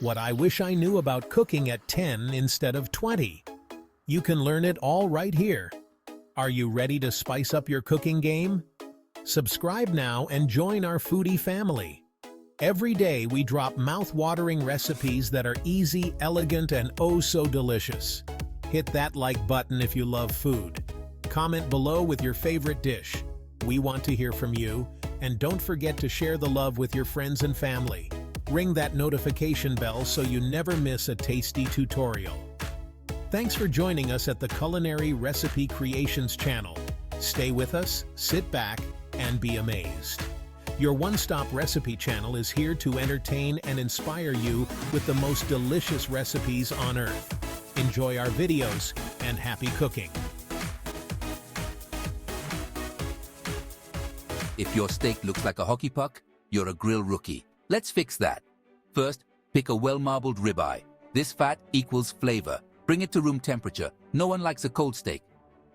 What I wish I knew about cooking at 10 instead of 20. You can learn it all right here. Are you ready to spice up your cooking game? Subscribe now and join our foodie family. Every day we drop mouth-watering recipes that are easy, elegant, and oh so delicious. Hit that like button if you love food. Comment below with your favorite dish. We want to hear from you, and don't forget to share the love with your friends and family. Ring that notification bell so you never miss a tasty tutorial. Thanks for joining us at the Culinary Recipe Creations channel. Stay with us, sit back, and be amazed. Your one-stop recipe channel is here to entertain and inspire you with the most delicious recipes on earth. Enjoy our videos and happy cooking. If your steak looks like a hockey puck, you're a grill rookie. Let's fix that. First, pick a well-marbled ribeye. This fat equals flavor. Bring it to room temperature. No one likes a cold steak.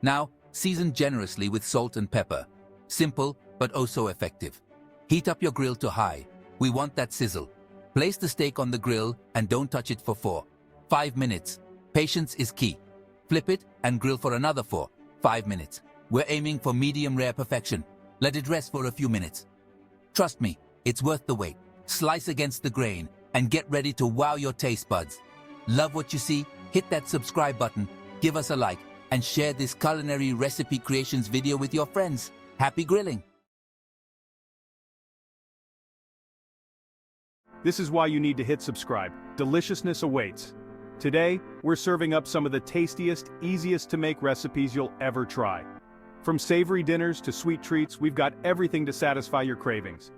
Now, season generously with salt and pepper. Simple, but oh so effective. Heat up your grill to high. We want that sizzle. Place the steak on the grill and don't touch it for 5 minutes. Patience is key. Flip it and grill for another 5 minutes. We're aiming for medium rare perfection. Let it rest for a few minutes. Trust me, it's worth the wait. Slice against the grain and get ready to wow your taste buds. Love what you see? Hit that subscribe button, give us a like, and share this Culinary Recipe Creations video with your friends. Happy grilling! This is why you need to hit subscribe. Deliciousness awaits. Today, we're serving up some of the tastiest, easiest to make recipes you'll ever try. From savory dinners to sweet treats, we've got everything to satisfy your cravings.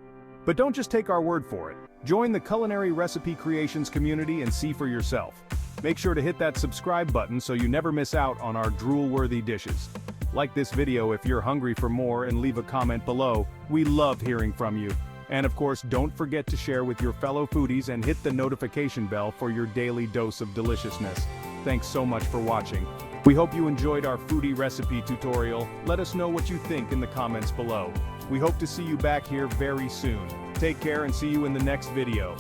But don't just take our word for it. Join the Culinary Recipe Creations community and see for yourself. Make sure to hit that subscribe button so you never miss out on our drool-worthy dishes. Like this video if you're hungry for more and leave a comment below. We love hearing from you. And of course, don't forget to share with your fellow foodies and hit the notification bell for your daily dose of deliciousness. Thanks so much for watching. We hope you enjoyed our foodie recipe tutorial. Let us know what you think in the comments below. We hope to see you back here very soon. Take care and see you in the next video.